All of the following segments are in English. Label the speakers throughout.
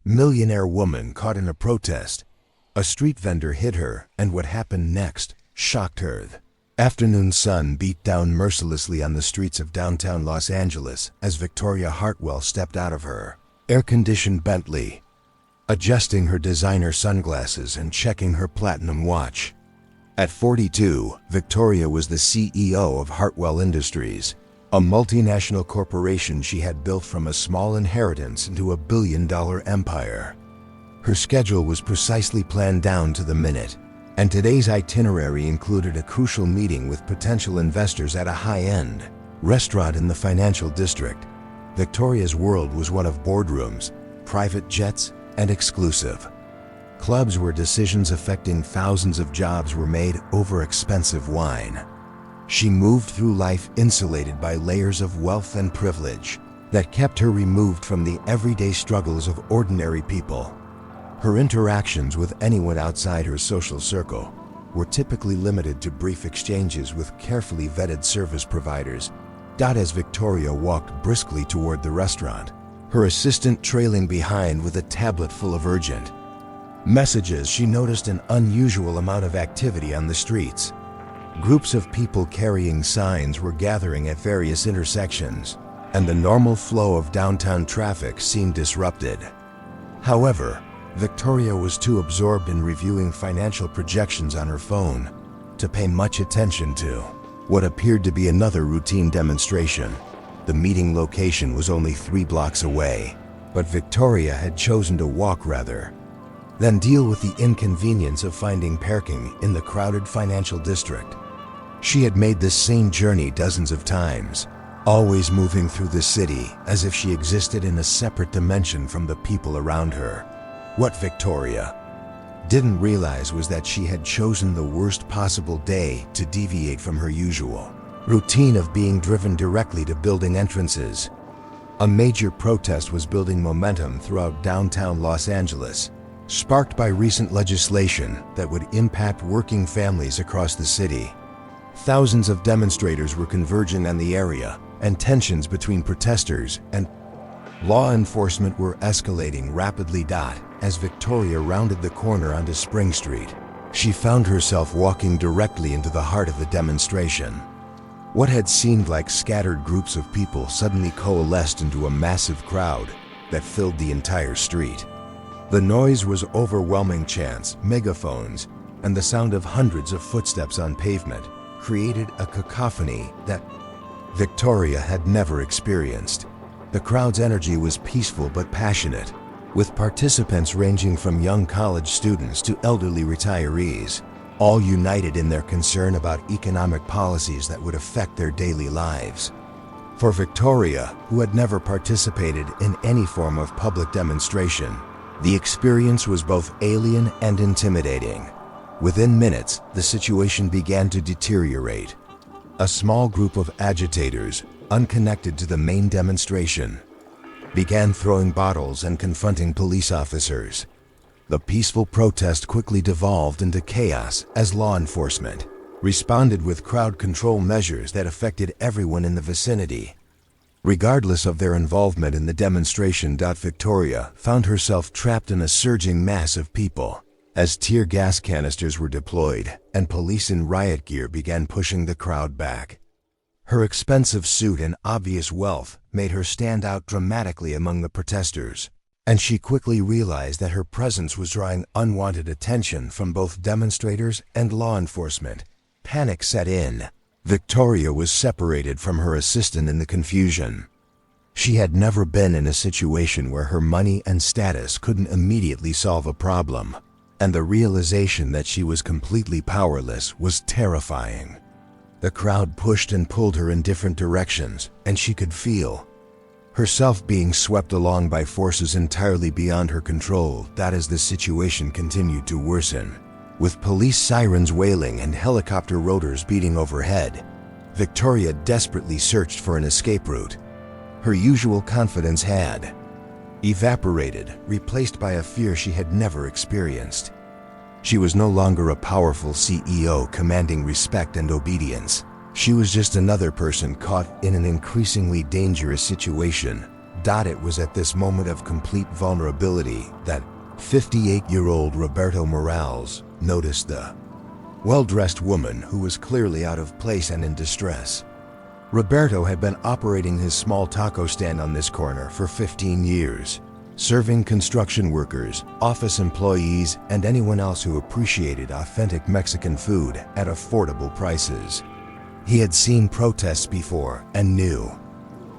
Speaker 1: Millionaire woman caught in a protest. A street vendor hit her, and what happened next shocked her. The afternoon sun beat down mercilessly on the streets of downtown Los Angeles as Victoria Hartwell stepped out of her air-conditioned Bentley, adjusting her designer sunglasses and checking her platinum watch. At 42, Victoria was the CEO of Hartwell Industries, a multinational corporation she had built from a small inheritance into a billion-dollar empire. Her schedule was precisely planned down to the minute, and today's itinerary included a crucial meeting with potential investors at a high-end restaurant in the financial district. Victoria's world was one of boardrooms, private jets, and exclusive clubs where decisions affecting thousands of jobs were made over expensive wine. She moved through life insulated by layers of wealth and privilege that kept her removed from the everyday struggles of ordinary people. Her interactions with anyone outside her social circle were typically limited to brief exchanges with carefully vetted service providers. As Victoria walked briskly toward the restaurant, her assistant trailing behind with a tablet full of urgent messages, she noticed an unusual amount of activity on the streets. Groups of people carrying signs were gathering at various intersections, and the normal flow of downtown traffic seemed disrupted. However, Victoria was too absorbed in reviewing financial projections on her phone to pay much attention to what appeared to be another routine demonstration. The meeting location was only 3 blocks away, but Victoria had chosen to walk rather than deal with the inconvenience of finding parking in the crowded financial district. She had made this same journey dozens of times, always moving through the city as if she existed in a separate dimension from the people around her. What Victoria didn't realize was that she had chosen the worst possible day to deviate from her usual routine of being driven directly to building entrances. A major protest was building momentum throughout downtown Los Angeles, sparked by recent legislation that would impact working families across the city. Thousands of demonstrators were converging on the area, and tensions between protesters and law enforcement were escalating rapidly. As Victoria rounded the corner onto Spring Street, she found herself walking directly into the heart of the demonstration. What had seemed like scattered groups of people suddenly coalesced into a massive crowd that filled the entire street. The noise was overwhelming. Chants, megaphones, and the sound of hundreds of footsteps on pavement created a cacophony that Victoria had never experienced. The crowd's energy was peaceful but passionate, with participants ranging from young college students to elderly retirees, all united in their concern about economic policies that would affect their daily lives. For Victoria, who had never participated in any form of public demonstration, the experience was both alien and intimidating. Within minutes, the situation began to deteriorate. A small group of agitators, unconnected to the main demonstration, began throwing bottles and confronting police officers. The peaceful protest quickly devolved into chaos as law enforcement responded with crowd control measures that affected everyone in the vicinity. Regardless of their involvement in the demonstration, Victoria found herself trapped in a surging mass of people as tear gas canisters were deployed and police in riot gear began pushing the crowd back. Her expensive suit and obvious wealth made her stand out dramatically among the protesters, and she quickly realized that her presence was drawing unwanted attention from both demonstrators and law enforcement. Panic set in. Victoria was separated from her assistant in the confusion. She had never been in a situation where her money and status couldn't immediately solve a problem, and the realization that she was completely powerless was terrifying. The crowd pushed and pulled her in different directions, and she could feel herself being swept along by forces entirely beyond her control. As the situation continued to worsen, with police sirens wailing and helicopter rotors beating overhead, Victoria desperately searched for an escape route. Her usual confidence had evaporated, replaced by a fear she had never experienced. She was no longer a powerful CEO commanding respect and obedience. She was just another person caught in an increasingly dangerous situation. It was at this moment of complete vulnerability that 58-year-old Roberto Morales noticed the well-dressed woman who was clearly out of place and in distress. Roberto had been operating his small taco stand on this corner for 15 years, serving construction workers, office employees, and anyone else who appreciated authentic Mexican food at affordable prices. He had seen protests before and knew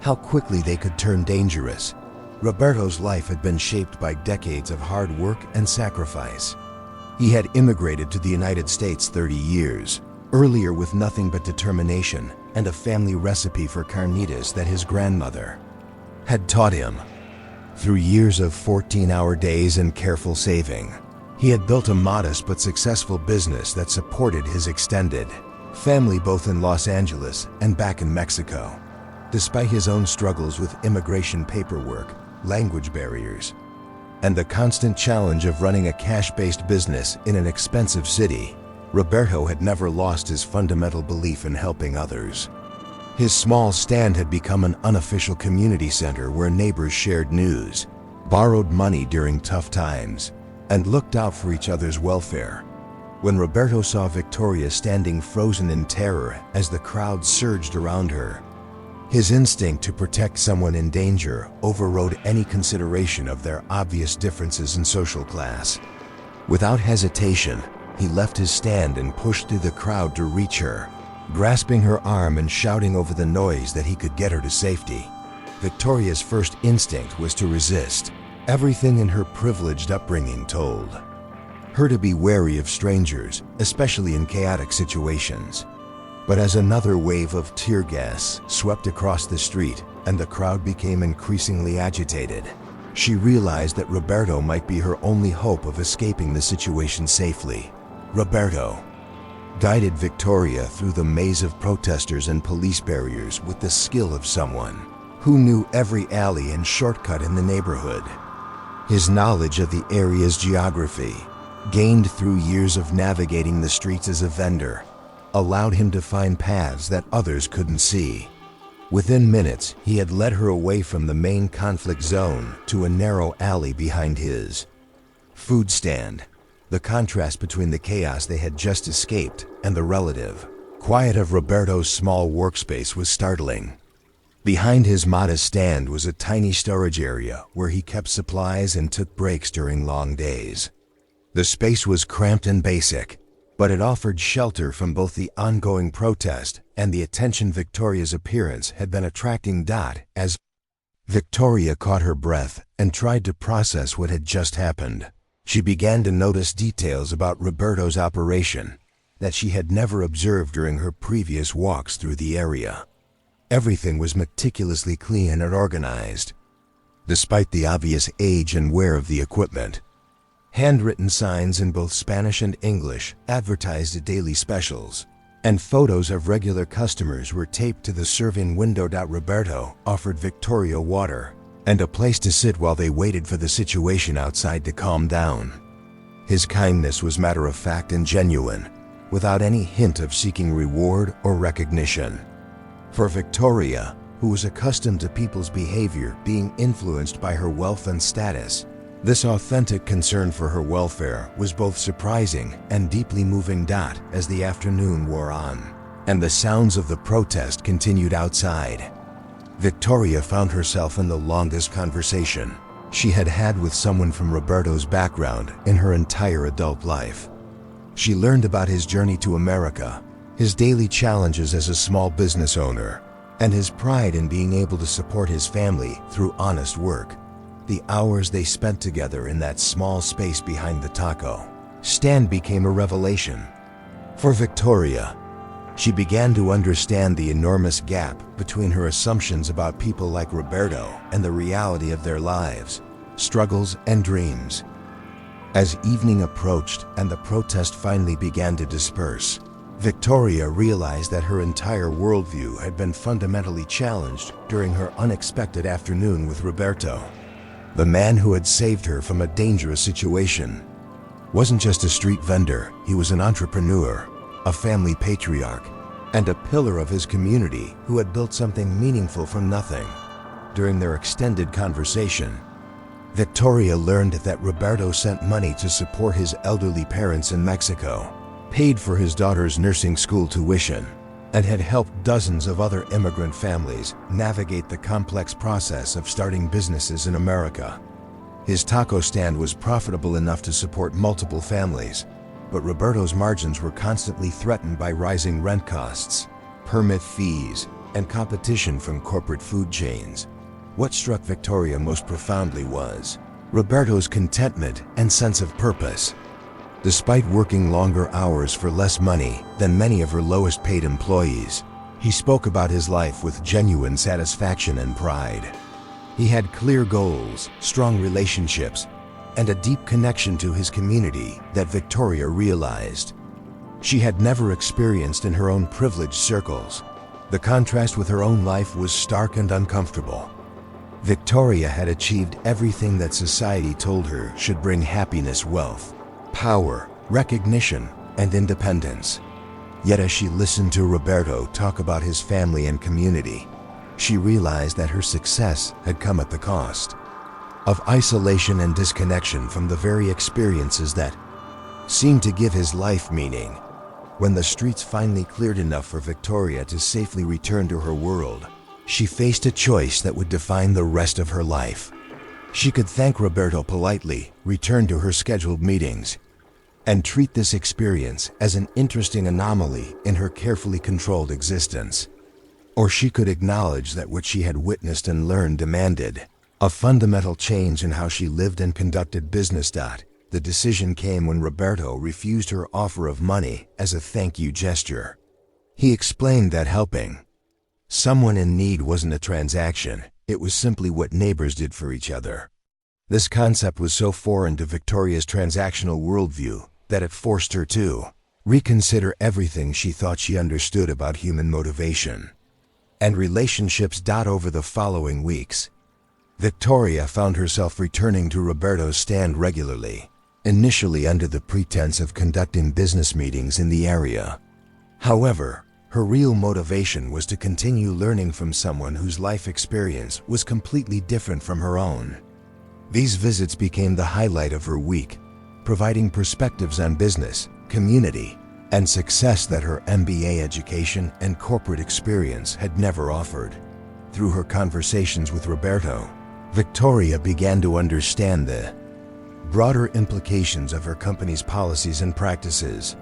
Speaker 1: how quickly they could turn dangerous. Roberto's life had been shaped by decades of hard work and sacrifice. He had immigrated to the United States 30 years earlier with nothing but determination and a family recipe for carnitas that his grandmother had taught him. Through years of 14-hour days and careful saving, he had built a modest but successful business that supported his extended family both in Los Angeles and back in Mexico. Despite his own struggles with immigration paperwork, language barriers, and the constant challenge of running a cash-based business in an expensive city, Roberto had never lost his fundamental belief in helping others. His small stand had become an unofficial community center where neighbors shared news, borrowed money during tough times, and looked out for each other's welfare. When Roberto saw Victoria standing frozen in terror as the crowd surged around her, his instinct to protect someone in danger overrode any consideration of their obvious differences in social class. Without hesitation, he left his stand and pushed through the crowd to reach her, grasping her arm and shouting over the noise that he could get her to safety. Victoria's first instinct was to resist. Everything in her privileged upbringing told her to be wary of strangers, especially in chaotic situations. But as another wave of tear gas swept across the street and the crowd became increasingly agitated, she realized that Roberto might be her only hope of escaping the situation safely. Roberto guided Victoria through the maze of protesters and police barriers with the skill of someone who knew every alley and shortcut in the neighborhood. His knowledge of the area's geography, gained through years of navigating the streets as a vendor, allowed him to find paths that others couldn't see. Within minutes, he had led her away from the main conflict zone to a narrow alley behind his food stand. The contrast between the chaos they had just escaped and the relative quiet of Roberto's small workspace was startling. Behind his modest stand was a tiny storage area where he kept supplies and took breaks during long days. The space was cramped and basic, but it offered shelter from both the ongoing protest and the attention Victoria's appearance had been attracting. As Victoria caught her breath and tried to process what had just happened, she began to notice details about Roberto's operation that she had never observed during her previous walks through the area. Everything was meticulously clean and organized, despite the obvious age and wear of the equipment. Handwritten signs in both Spanish and English advertised daily specials, and photos of regular customers were taped to the serving window. Roberto offered Victoria water and a place to sit while they waited for the situation outside to calm down. His kindness was matter-of-fact and genuine, without any hint of seeking reward or recognition. For Victoria, who was accustomed to people's behavior being influenced by her wealth and status, this authentic concern for her welfare was both surprising and deeply moving. As the afternoon wore on, and the sounds of the protest continued outside, Victoria found herself in the longest conversation she had had with someone from Roberto's background in her entire adult life. She learned about his journey to America, his daily challenges as a small business owner, and his pride in being able to support his family through honest work. The hours they spent together in that small space behind the taco stand became a revelation. For Victoria, she began to understand the enormous gap between her assumptions about people like Roberto and the reality of their lives, struggles, and dreams. As evening approached and the protest finally began to disperse, Victoria realized that her entire worldview had been fundamentally challenged during her unexpected afternoon with Roberto. The man who had saved her from a dangerous situation wasn't just a street vendor, he was an entrepreneur, a family patriarch, and a pillar of his community who had built something meaningful from nothing. During their extended conversation, Victoria learned that Roberto sent money to support his elderly parents in Mexico, paid for his daughter's nursing school tuition, and had helped dozens of other immigrant families navigate the complex process of starting businesses in America. His taco stand was profitable enough to support multiple families, but Roberto's margins were constantly threatened by rising rent costs, permit fees, and competition from corporate food chains. What struck Victoria most profoundly was Roberto's contentment and sense of purpose. Despite working longer hours for less money than many of her lowest paid employees, he spoke about his life with genuine satisfaction and pride. He had clear goals, strong relationships, and a deep connection to his community that Victoria realized she had never experienced in her own privileged circles. The contrast with her own life was stark and uncomfortable. Victoria had achieved everything that society told her should bring happiness, wealth, power, recognition, and independence. Yet as she listened to Roberto talk about his family and community, she realized that her success had come at the cost of isolation and disconnection from the very experiences that seemed to give his life meaning. When the streets finally cleared enough for Victoria to safely return to her world, she faced a choice that would define the rest of her life. She could thank Roberto politely, return to her scheduled meetings, and treat this experience as an interesting anomaly in her carefully controlled existence. Or she could acknowledge that what she had witnessed and learned demanded a fundamental change in how she lived and conducted business. The decision came when Roberto refused her offer of money as a thank you gesture. He explained that helping someone in need wasn't a transaction, it was simply what neighbors did for each other. This concept was so foreign to Victoria's transactional worldview that it forced her to reconsider everything she thought she understood about human motivation and relationships. Over the following weeks, Victoria found herself returning to Roberto's stand regularly, initially under the pretense of conducting business meetings in the area. However, her real motivation was to continue learning from someone whose life experience was completely different from her own. These visits became the highlight of her week, providing perspectives on business, community, and success that her MBA education and corporate experience had never offered. Through her conversations with Roberto, Victoria began to understand the broader implications of her company's policies and practices.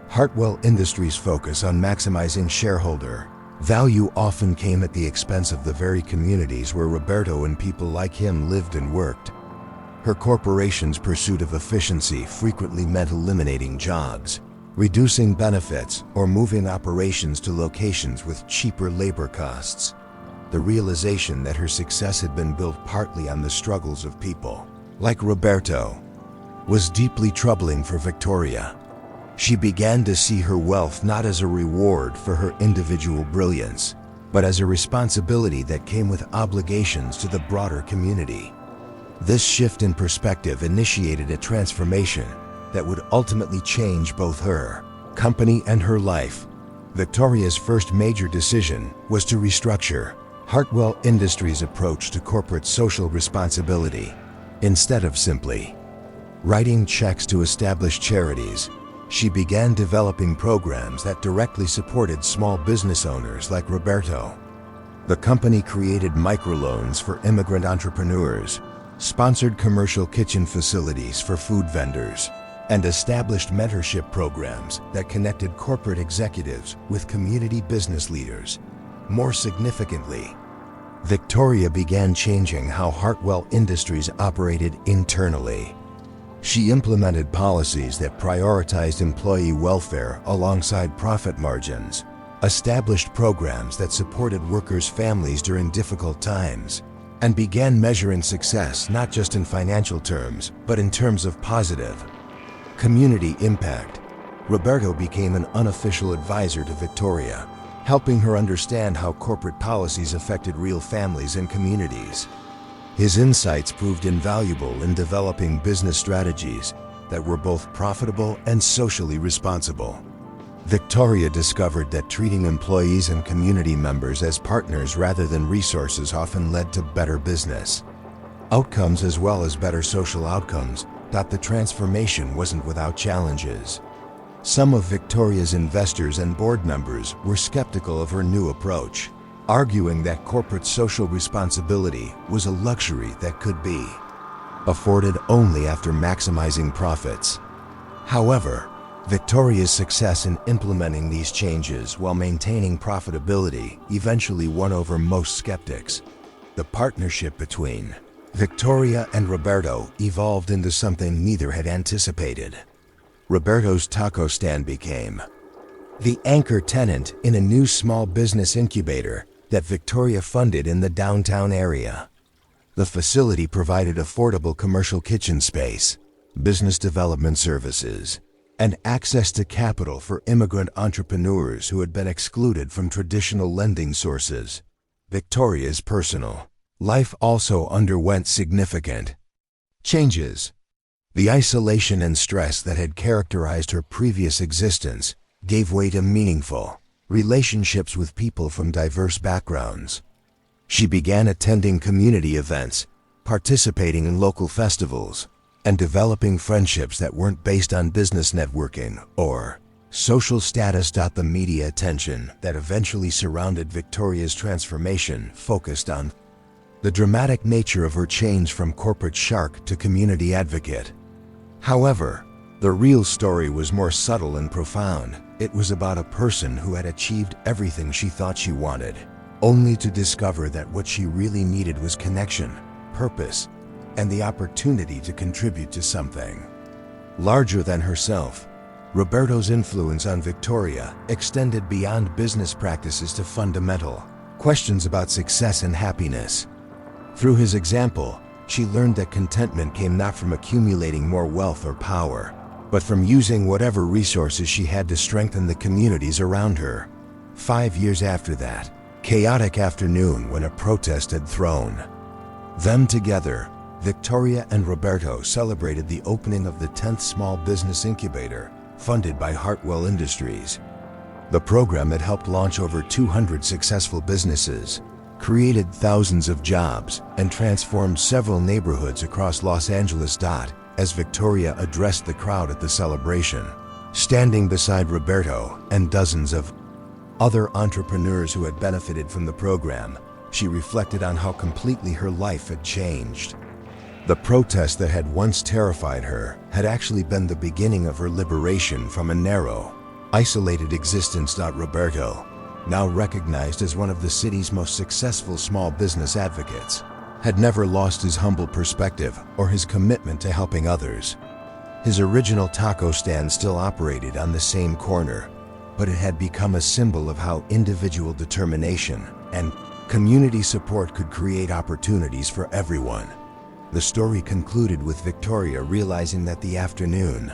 Speaker 1: Hartwell Industries' focus on maximizing shareholder value often came at the expense of the very communities where Roberto and people like him lived and worked. Her corporation's pursuit of efficiency frequently meant eliminating jobs, reducing benefits, or moving operations to locations with cheaper labor costs. The realization that her success had been built partly on the struggles of people like Roberto was deeply troubling for Victoria. She began to see her wealth not as a reward for her individual brilliance, but as a responsibility that came with obligations to the broader community. This shift in perspective initiated a transformation that would ultimately change both her company and her life. Victoria's first major decision was to restructure Hartwell Industries' approach to corporate social responsibility. Instead of simply writing checks to established charities, she began developing programs that directly supported small business owners like Roberto. The company created microloans for immigrant entrepreneurs, sponsored commercial kitchen facilities for food vendors, and established mentorship programs that connected corporate executives with community business leaders. More significantly, Victoria began changing how Hartwell Industries operated internally. She implemented policies that prioritized employee welfare alongside profit margins, established programs that supported workers' families during difficult times, and began measuring success not just in financial terms, but in terms of positive community impact. Roberto became an unofficial advisor to Victoria, helping her understand how corporate policies affected real families and communities. His insights proved invaluable in developing business strategies that were both profitable and socially responsible. Victoria discovered that treating employees and community members as partners rather than resources often led to better business outcomes as well as better social outcomes. The transformation wasn't without challenges. Some of Victoria's investors and board members were skeptical of her new approach, arguing that corporate social responsibility was a luxury that could be afforded only after maximizing profits. However, Victoria's success in implementing these changes while maintaining profitability eventually won over most skeptics. The partnership between Victoria and Roberto evolved into something neither had anticipated. Roberto's taco stand became the anchor tenant in a new small business incubator that Victoria funded in the downtown area. The facility provided affordable commercial kitchen space, business development services, and access to capital for immigrant entrepreneurs who had been excluded from traditional lending sources. Victoria's personal life also underwent significant changes. The isolation and stress that had characterized her previous existence gave way to meaningful relationships with people from diverse backgrounds. She began attending community events, participating in local festivals, and developing friendships that weren't based on business networking or social status. The media attention that eventually surrounded Victoria's transformation focused on the dramatic nature of her change from corporate shark to community advocate. However, the real story was more subtle and profound. It was about a person who had achieved everything she thought she wanted, only to discover that what she really needed was connection, purpose, and the opportunity to contribute to something larger than herself. Roberto's influence on Victoria extended beyond business practices to fundamental questions about success and happiness. Through his example, she learned that contentment came not from accumulating more wealth or power, but from using whatever resources she had to strengthen the communities around her. 5 years after that chaotic afternoon when a protest had thrown them together, Victoria and Roberto celebrated the opening of the 10th Small Business Incubator, funded by Hartwell Industries. The program had helped launch over 200 successful businesses, created thousands of jobs, and transformed several neighborhoods across Los Angeles. As Victoria addressed the crowd at the celebration, standing beside Roberto and dozens of other entrepreneurs who had benefited from the program, she reflected on how completely her life had changed. The protest that had once terrified her had actually been the beginning of her liberation from a narrow, isolated existence. Roberto, now recognized as one of the city's most successful small business advocates, had never lost his humble perspective or his commitment to helping others. His original taco stand still operated on the same corner, but it had become a symbol of how individual determination and community support could create opportunities for everyone. The story concluded with Victoria realizing that the afternoon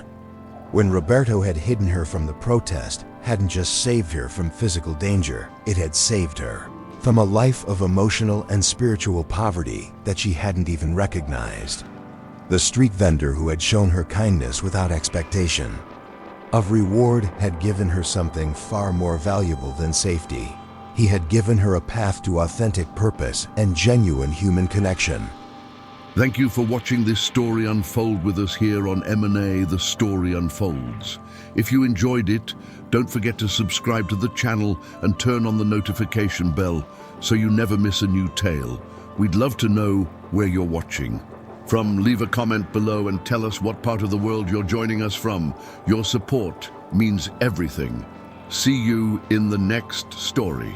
Speaker 1: when Roberto had hidden her from the protest hadn't just saved her from physical danger, it had saved her from a life of emotional and spiritual poverty that she hadn't even recognized. The street vendor who had shown her kindness without expectation of reward had given her something far more valuable than safety. He had given her a path to authentic purpose and genuine human connection.
Speaker 2: Thank you for watching this story unfold with us here on M&A The Story Unfolds. If you enjoyed it, don't forget to subscribe to the channel and turn on the notification bell so you never miss a new tale. We'd love to know where you're watching from. Leave a comment below and tell us what part of the world you're joining us from. Your support means everything. See you in the next story.